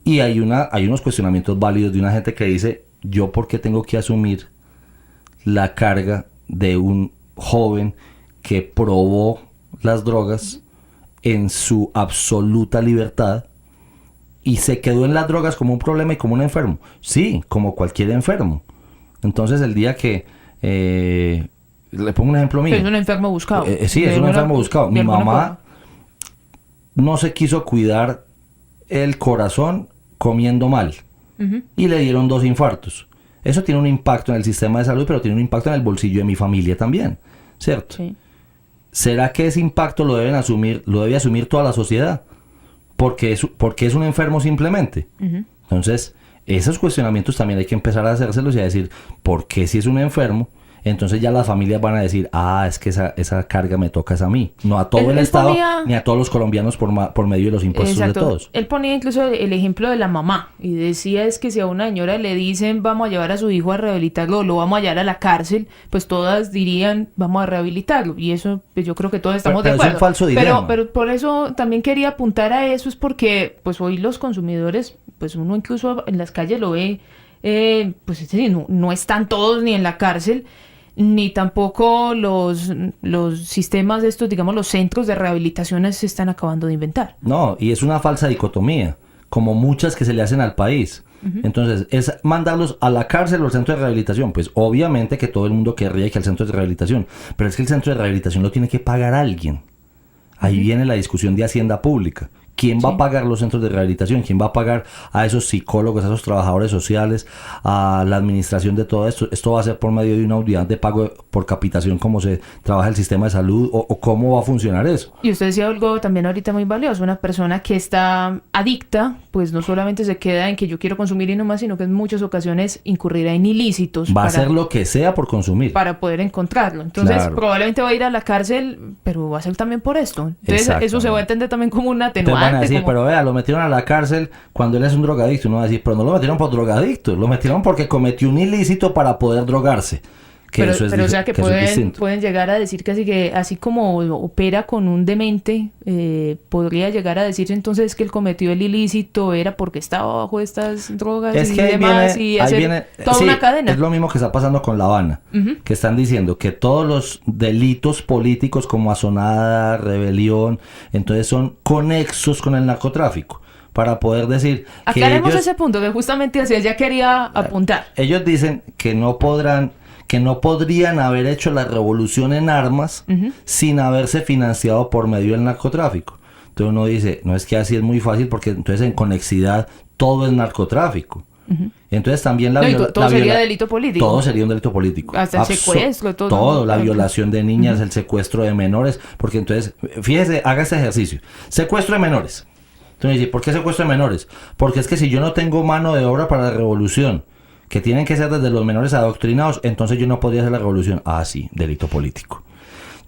Y hay unos cuestionamientos válidos de una gente que dice, ¿yo por qué tengo que asumir la carga de un joven que probó las drogas en su absoluta libertad y se quedó en las drogas como un problema y como un enfermo? Sí, como cualquier enfermo. Entonces el día que le pongo un ejemplo mío.
Pero es un enfermo buscado.
Sí, es un enfermo buscado. Mi mamá no se quiso cuidar el corazón comiendo mal y le dieron 2 infartos. Eso tiene un impacto en el sistema de salud, pero tiene un impacto en el bolsillo de mi familia también, ¿cierto?
Sí.
¿Será que ese impacto lo debe asumir toda la sociedad? Porque es un enfermo simplemente. Entonces, esos cuestionamientos también hay que empezar a hacérselos y a decir, ¿por qué si es un enfermo? Entonces ya las familias van a decir, es que esa carga me toca a mí, no a todo el Estado, ni a todos los colombianos por medio de los impuestos de todos.
Él ponía incluso el ejemplo de la mamá y decía es que si a una señora le dicen vamos a llevar a su hijo a rehabilitarlo, lo vamos a llevar a la cárcel, pues todas dirían vamos a rehabilitarlo, y eso pues yo creo que todos estamos de acuerdo.
Es un falso dilema.
Pero por eso también quería apuntar a eso, es porque pues hoy los consumidores, pues uno incluso en las calles lo ve, pues es decir, no están todos ni en la cárcel, ni tampoco los sistemas de estos, digamos, los centros de rehabilitación se están acabando de inventar.
No, y es una falsa dicotomía, como muchas que se le hacen al país. Entonces, ¿es mandarlos a la cárcel o al centro de rehabilitación? Pues obviamente que todo el mundo querría que al centro de rehabilitación, pero es que el centro de rehabilitación lo tiene que pagar alguien. Ahí viene la discusión de Hacienda Pública. ¿Quién va a pagar los centros de rehabilitación? ¿Quién va a pagar a esos psicólogos, a esos trabajadores sociales, a la administración de todo esto? ¿Esto va a ser por medio de una unidad de pago por capitación, como se trabaja el sistema de salud, o cómo va a funcionar eso?
Y usted decía algo también ahorita muy valioso, una persona que está adicta, pues no solamente se queda en que yo quiero consumir y no más, sino que en muchas ocasiones incurrirá en ilícitos.
Va a hacer lo que sea por consumir.
Para poder encontrarlo. Entonces, probablemente va a ir a la cárcel, pero va a ser también por esto. Entonces, eso se va a entender también como un atenuante.
Van a decir, pero vea, lo metieron a la cárcel cuando él es un drogadicto. Uno va a decir, pero no lo metieron por drogadicto, lo metieron porque cometió un ilícito para poder drogarse. Pero o sea que pueden llegar a decir casi que así como opera con un demente, podría llegar a decir entonces que él cometió el ilícito era porque estaba bajo estas drogas y demás, y hacer toda una cadena. Es lo mismo que está pasando con La Habana, que están diciendo que todos los delitos políticos como asonada, rebelión, entonces son conexos con el narcotráfico. Para poder decir que
aclaremos ese punto que justamente hacia allá quería apuntar.
Ellos dicen que no podrían haber hecho la revolución en armas sin haberse financiado por medio del narcotráfico. Entonces uno dice, no, es que así es muy fácil porque entonces en conexidad todo es narcotráfico. Entonces también
todo sería delito político.
Todo sería un delito político.
Hasta el secuestro, todo.
Todo, la violación de niñas, el secuestro de menores, porque entonces, fíjese, haga este ejercicio. Secuestro de menores. Entonces dice, ¿por qué secuestro de menores? Porque es que si yo no tengo mano de obra para la revolución, que tienen que ser desde los menores adoctrinados, entonces yo no podría hacer la revolución. Ah, sí, delito político.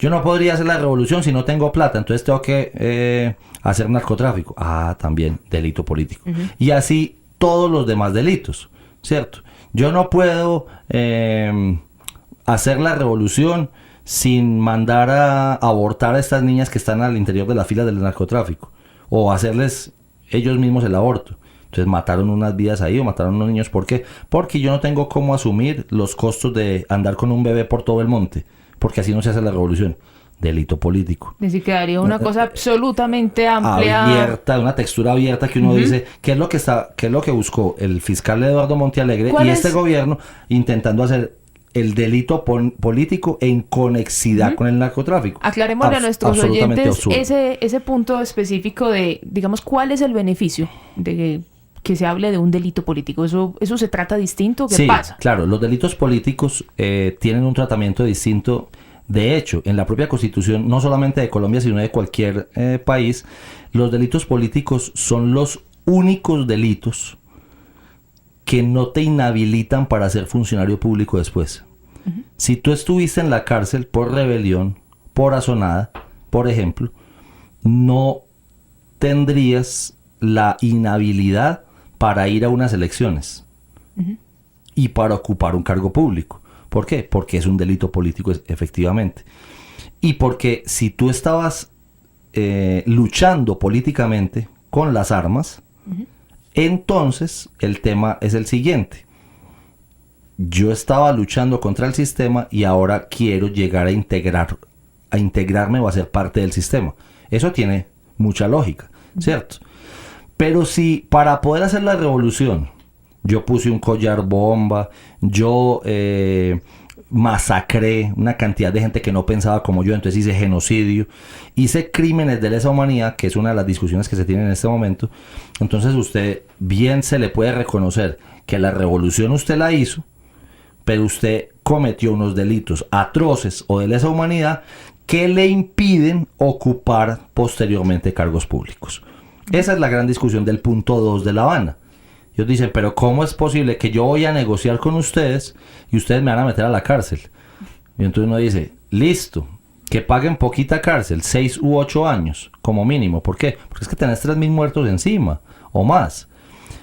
Yo no podría hacer la revolución si no tengo plata, entonces tengo que hacer narcotráfico. Ah, también, delito político. Y así todos los demás delitos, ¿cierto? Yo no puedo hacer la revolución sin mandar a abortar a estas niñas que están al interior de la fila del narcotráfico, o hacerles ellos mismos el aborto. Entonces mataron unas vidas ahí o mataron unos niños. ¿Por qué? Porque yo no tengo cómo asumir los costos de andar con un bebé por todo el monte, porque así no se hace la revolución. Delito político.
Es decir, quedaría una cosa absolutamente amplia.
Abierta, una textura abierta que uno dice, ¿qué es lo que buscó el fiscal Eduardo Montealegre y este gobierno intentando hacer el delito político en conexidad con el narcotráfico?
Aclarémosle a nuestros oyentes ese punto específico de, digamos, ¿cuál es el beneficio de que se hable de un delito político? ¿Eso se trata distinto? ¿Qué pasa?
Claro, los delitos políticos tienen un tratamiento distinto. De hecho, en la propia Constitución, no solamente de Colombia, sino de cualquier país, los delitos políticos son los únicos delitos que no te inhabilitan para ser funcionario público después. Si tú estuviste en la cárcel por rebelión, por asonada, por ejemplo, no tendrías la inhabilidad para ir a unas elecciones y para ocupar un cargo público. ¿Por qué? Porque es un delito político, efectivamente. Y porque si tú estabas luchando políticamente con las armas, entonces el tema es el siguiente. Yo estaba luchando contra el sistema y ahora quiero llegar a integrarme o a ser parte del sistema. Eso tiene mucha lógica, ¿cierto? Pero si para poder hacer la revolución yo puse un collar bomba, yo masacré una cantidad de gente que no pensaba como yo, entonces hice genocidio, hice crímenes de lesa humanidad, que es una de las discusiones que se tienen en este momento, entonces usted bien se le puede reconocer que la revolución usted la hizo, pero usted cometió unos delitos atroces o de lesa humanidad que le impiden ocupar posteriormente cargos públicos. Esa es la gran discusión del punto 2 de La Habana. Ellos dicen, pero ¿cómo es posible que yo voy a negociar con ustedes y ustedes me van a meter a la cárcel? Y entonces uno dice, listo, que paguen poquita cárcel, 6 u 8 años, como mínimo. ¿Por qué? Porque es que tenés 3.000 muertos encima, o más.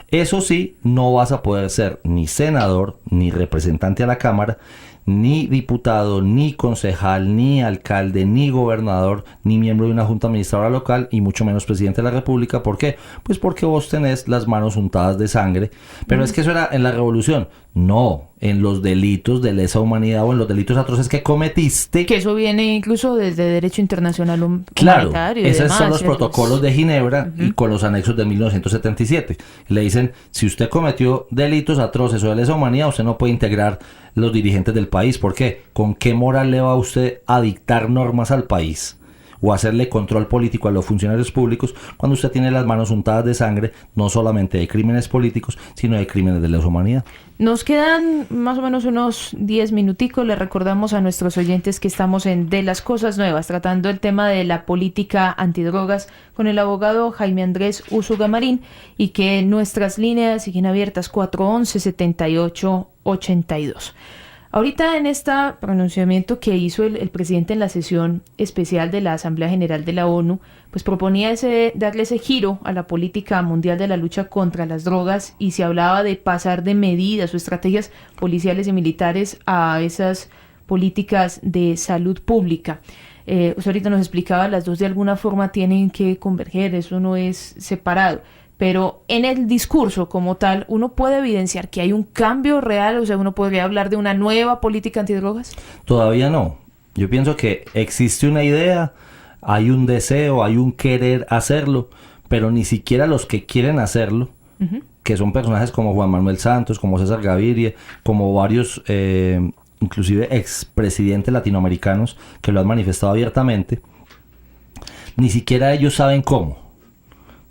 Eso sí, no vas a poder ser ni senador, ni representante a la Cámara, ni diputado, ni concejal, ni alcalde, ni gobernador, ni miembro de una junta administradora local, y mucho menos presidente de la República. ¿Por qué? Pues porque vos tenés las manos untadas de sangre. Pero es que eso era en la revolución. No, en los delitos de lesa humanidad o en los delitos atroces que cometiste.
Que eso viene incluso desde derecho internacional
humanitario.
Claro,
esos son los protocolos de Ginebra y con los anexos de 1977. Le dicen, si usted cometió delitos atroces o de lesa humanidad, usted no puede integrar los dirigentes del país. ¿Por qué? ¿Con qué moral le va usted a dictar normas al país o hacerle control político a los funcionarios públicos cuando usted tiene las manos untadas de sangre, no solamente de crímenes políticos, sino de crímenes de lesa humanidad?
Nos quedan más o menos unos 10 minuticos. Le recordamos a nuestros oyentes que estamos en De las Cosas Nuevas, tratando el tema de la política antidrogas con el abogado Jaime Andrés Úsuga Marín, y que nuestras líneas siguen abiertas 411-7882. Ahorita en este pronunciamiento que hizo el presidente en la sesión especial de la Asamblea General de la ONU, pues proponía darle ese giro a la política mundial de la lucha contra las drogas, y se hablaba de pasar de medidas o estrategias policiales y militares a esas políticas de salud pública. Usted ahorita nos explicaba, las dos de alguna forma tienen que converger, eso no es separado. Pero en el discurso como tal, ¿uno puede evidenciar que hay un cambio real? O sea, ¿uno podría hablar de una nueva política antidrogas?
Todavía no. Yo pienso que existe una idea, hay un deseo, hay un querer hacerlo, pero ni siquiera los que quieren hacerlo, que son personajes como Juan Manuel Santos, como César Gaviria, como varios, inclusive expresidentes latinoamericanos que lo han manifestado abiertamente, ni siquiera ellos saben cómo.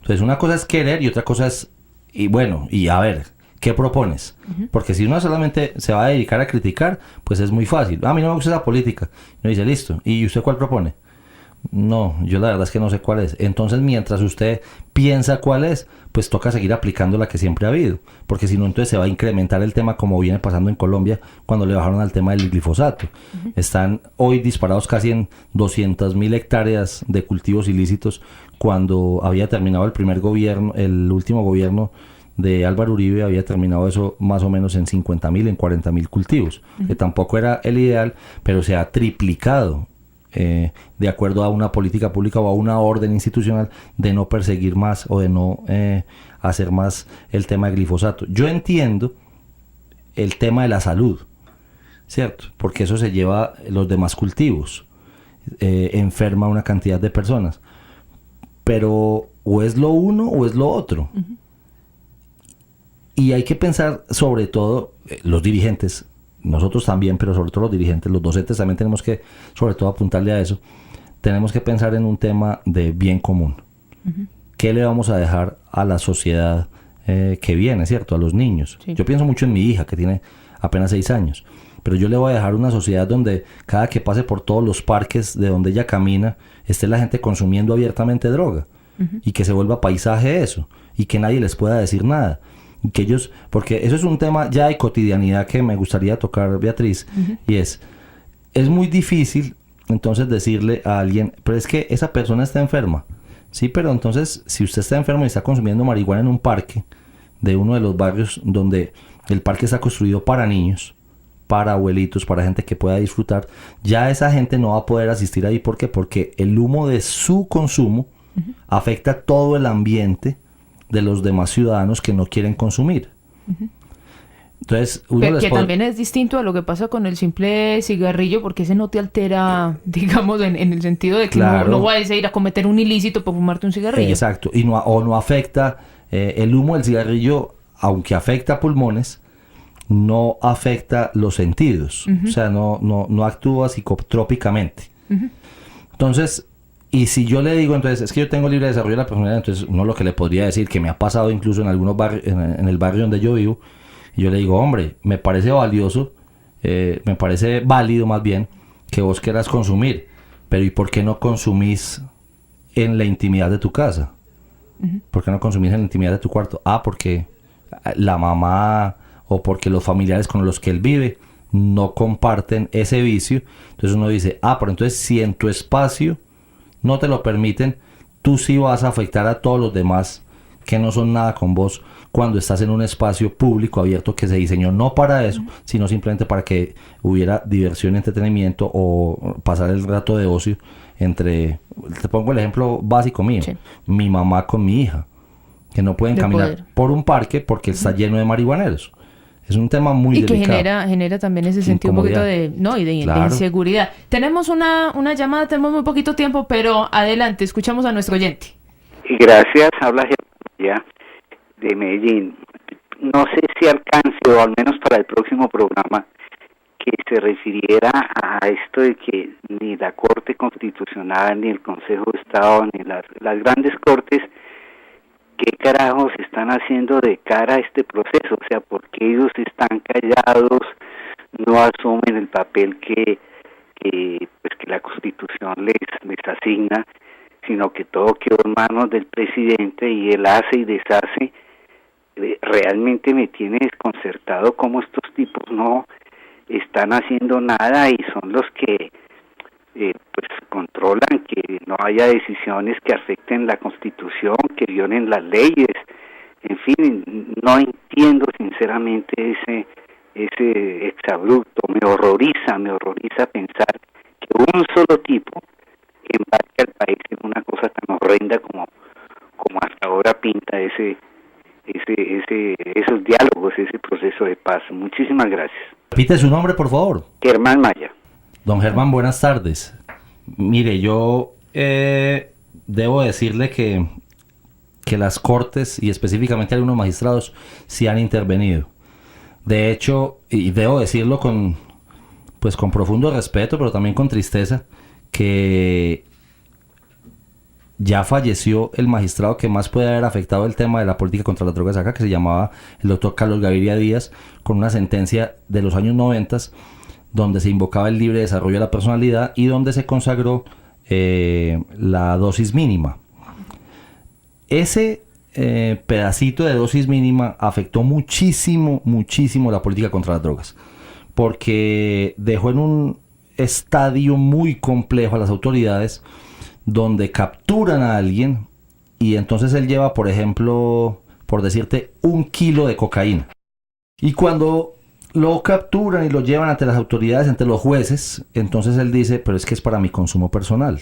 Entonces una cosa es querer y otra cosa es, y bueno, y a ver, ¿qué propones? Porque si uno solamente se va a dedicar a criticar, pues es muy fácil. A mí no me gusta esa política. Uno dice, listo, ¿y usted cuál propone? No, yo la verdad es que no sé cuál es. Entonces, mientras usted piensa cuál es, pues toca seguir aplicando la que siempre ha habido. Porque si no, entonces se va a incrementar el tema como viene pasando en Colombia cuando le bajaron al tema del glifosato. Están hoy disparados casi en 200.000 hectáreas de cultivos ilícitos cuando había terminado el primer gobierno, el último gobierno de Álvaro Uribe había terminado eso más o menos en 50.000, en 40.000 cultivos. Que tampoco era el ideal, pero se ha triplicado. De acuerdo a una política pública o a una orden institucional de no perseguir más o de no hacer más el tema de glifosato. Yo entiendo el tema de la salud, ¿cierto? Porque eso se lleva los demás cultivos, enferma una cantidad de personas, pero o es lo uno o es lo otro. Y hay que pensar sobre todo los dirigentes, nosotros también, pero sobre todo los dirigentes, los docentes también tenemos que, sobre todo, apuntarle a eso. Tenemos que pensar en un tema de bien común. ¿Qué le vamos a dejar a la sociedad que viene, cierto? A los niños. Sí. Yo pienso mucho en mi hija, que tiene apenas 6 años. Pero yo le voy a dejar una sociedad donde cada que pase por todos los parques de donde ella camina, esté la gente consumiendo abiertamente droga. Y que se vuelva paisaje eso. Y que nadie les pueda decir nada. Y que ellos, porque eso es un tema ya de cotidianidad que me gustaría tocar, Beatriz, y es muy difícil entonces decirle a alguien, pero es que esa persona está enferma, sí, pero entonces si usted está enfermo y está consumiendo marihuana en un parque de uno de los barrios donde el parque está construido para niños, para abuelitos, para gente que pueda disfrutar, ya esa gente no va a poder asistir ahí. ¿Por qué? Porque el humo de su consumo afecta todo el ambiente de los demás ciudadanos que no quieren consumir. Entonces,
que también es distinto a lo que pasa con el simple cigarrillo, porque ese no te altera, digamos, en el sentido de que no vayas a ir a cometer un ilícito por fumarte un cigarrillo.
Exacto, y no afecta, el humo del cigarrillo, aunque afecta pulmones, no afecta los sentidos, o sea, no actúa psicotrópicamente. Entonces, y si yo le digo, entonces, es que yo tengo libre desarrollo de la personalidad, entonces uno lo que le podría decir, que me ha pasado incluso en algunos barrios, en el barrio donde yo vivo, y yo le digo, hombre, me parece valioso, me parece válido más bien, que vos quieras consumir, pero ¿y por qué no consumís en la intimidad de tu casa? ¿Por qué no consumís en la intimidad de tu cuarto? Porque la mamá o porque los familiares con los que él vive no comparten ese vicio. Entonces uno dice, pero entonces si en tu espacio no te lo permiten, tú sí vas a afectar a todos los demás que no son nada con vos cuando estás en un espacio público abierto que se diseñó no para eso, sino simplemente para que hubiera diversión, entretenimiento o pasar el rato de ocio entre, te pongo el ejemplo básico mío, mi mamá con mi hija, que no pueden caminar por un parque porque está lleno de marihuaneros. Es un tema muy delicado. Y
que genera también ese sentido un poquito de inseguridad. Tenemos una llamada, tenemos muy poquito tiempo, pero adelante, escuchamos a nuestro oyente.
Gracias, habla Germán de Medellín. No sé si alcance, o al menos para el próximo programa, que se refiriera a esto de que ni la Corte Constitucional, ni el Consejo de Estado, ni las grandes cortes, ¿qué carajos están haciendo de cara a este proceso? O sea, ¿por qué ellos están callados, no asumen el papel que la Constitución les asigna, sino que todo quedó en manos del presidente y él hace y deshace? Realmente me tiene desconcertado cómo estos tipos no están haciendo nada y son los que controlan que no haya decisiones que afecten la Constitución, que violen las leyes. En fin, no entiendo sinceramente ese exabrupto. Me horroriza pensar que un solo tipo embarque al país en una cosa tan horrenda como hasta ahora pinta esos diálogos, ese proceso de paz. Muchísimas gracias.
Repite su nombre, por favor.
Germán Maya.
Don Germán, buenas tardes. Mire, yo debo decirle que las cortes y específicamente algunos magistrados sí han intervenido. De hecho, y debo decirlo con profundo respeto, pero también con tristeza, que ya falleció el magistrado que más puede haber afectado el tema de la política contra las drogas acá, que se llamaba el doctor Carlos Gaviria Díaz, con una sentencia de los años 90, donde se invocaba el libre desarrollo de la personalidad y donde se consagró la dosis mínima. Ese pedacito de dosis mínima afectó muchísimo la política contra las drogas, porque dejó en un estadio muy complejo a las autoridades, donde capturan a alguien y entonces él lleva, por ejemplo, por decirte, 1 kilo de cocaína. Y cuando lo capturan y lo llevan ante las autoridades, ante los jueces, entonces él dice, pero es que es para mi consumo personal.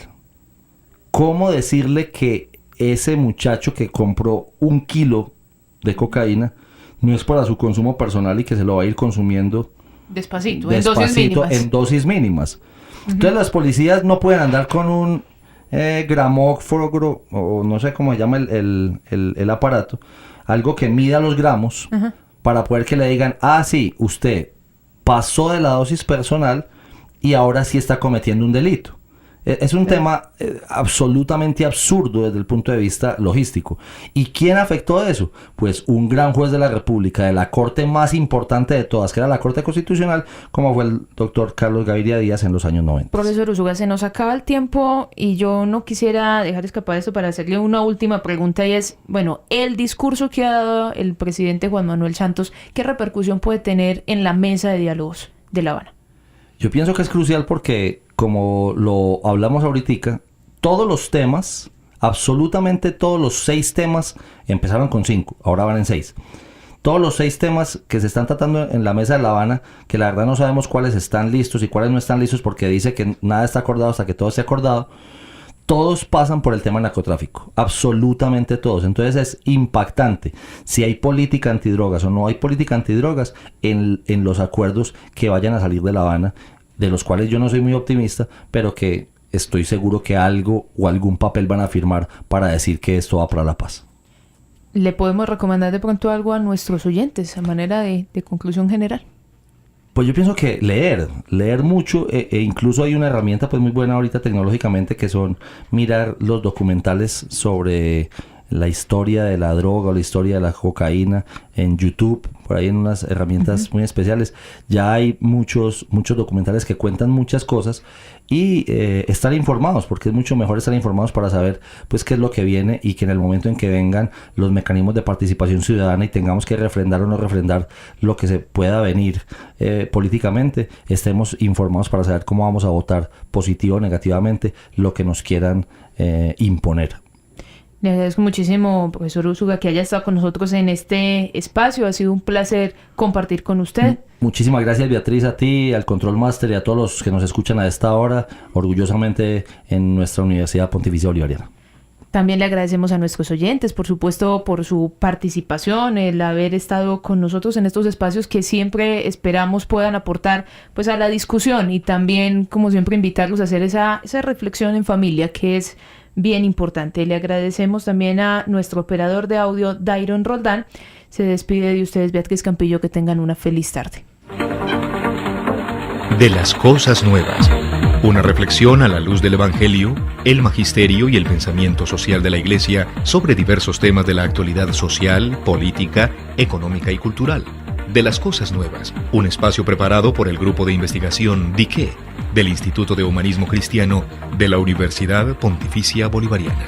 ¿Cómo decirle que ese muchacho que compró 1 kilo de cocaína no es para su consumo personal y que se lo va a ir consumiendo
despacito
en dosis mínimas? Entonces las policías no pueden andar con un gramófono, o no sé cómo se llama el aparato, algo que mida los gramos, para poder que le digan, sí, usted pasó de la dosis personal y ahora sí está cometiendo un delito. Es un tema absolutamente absurdo desde el punto de vista logístico. ¿Y quién afectó eso? Pues un gran juez de la República, de la corte más importante de todas, que era la Corte Constitucional, como fue el doctor Carlos Gaviria Díaz en los años 90.
Profesor Usuga, se nos acaba el tiempo y yo no quisiera dejar escapar esto para hacerle una última pregunta, y es, bueno, el discurso que ha dado el presidente Juan Manuel Santos, ¿qué repercusión puede tener en la mesa de diálogos de La Habana?
Yo pienso que es crucial porque, como lo hablamos ahorita, todos los temas, absolutamente todos los 6 temas, empezaron con 5, ahora van en 6. Todos los 6 temas que se están tratando en la mesa de La Habana, que la verdad no sabemos cuáles están listos y cuáles no están listos, porque dice que nada está acordado hasta que todo esté acordado, todos pasan por el tema del narcotráfico, absolutamente todos. Entonces es impactante si hay política antidrogas o no hay política antidrogas en los acuerdos que vayan a salir de La Habana, de los cuales yo no soy muy optimista, pero que estoy seguro que algo o algún papel van a firmar para decir que esto va para la paz.
¿Le podemos recomendar de pronto algo a nuestros oyentes a manera de conclusión general?
Pues yo pienso que leer mucho, e incluso hay una herramienta pues muy buena ahorita tecnológicamente, que son mirar los documentales sobre la historia de la droga o la historia de la cocaína en YouTube, por ahí en unas herramientas muy especiales. Ya hay muchos documentales que cuentan muchas cosas y estar informados, porque es mucho mejor estar informados para saber pues qué es lo que viene, y que en el momento en que vengan los mecanismos de participación ciudadana y tengamos que refrendar o no refrendar lo que se pueda venir políticamente, estemos informados para saber cómo vamos a votar positivo o negativamente lo que nos quieran imponer.
Le agradezco muchísimo, profesor Usuga, que haya estado con nosotros en este espacio. Ha sido un placer compartir con usted.
Muchísimas gracias, Beatriz, a ti, al Control Master y a todos los que nos escuchan a esta hora, orgullosamente en nuestra Universidad Pontificia Bolivariana.
También le agradecemos a nuestros oyentes, por supuesto, por su participación, el haber estado con nosotros en estos espacios que siempre esperamos puedan aportar pues a la discusión, y también, como siempre, invitarlos a hacer esa reflexión en familia, que es bien importante. Le agradecemos también a nuestro operador de audio, Dairon Roldán. Se despide de ustedes, Beatriz Campillo. Que tengan una feliz tarde.
De las cosas nuevas. Una reflexión a la luz del Evangelio, el magisterio y el pensamiento social de la Iglesia sobre diversos temas de la actualidad social, política, económica y cultural. De las cosas nuevas. Un espacio preparado por el Grupo de Investigación DIQUE, del Instituto de Humanismo Cristiano de la Universidad Pontificia Bolivariana.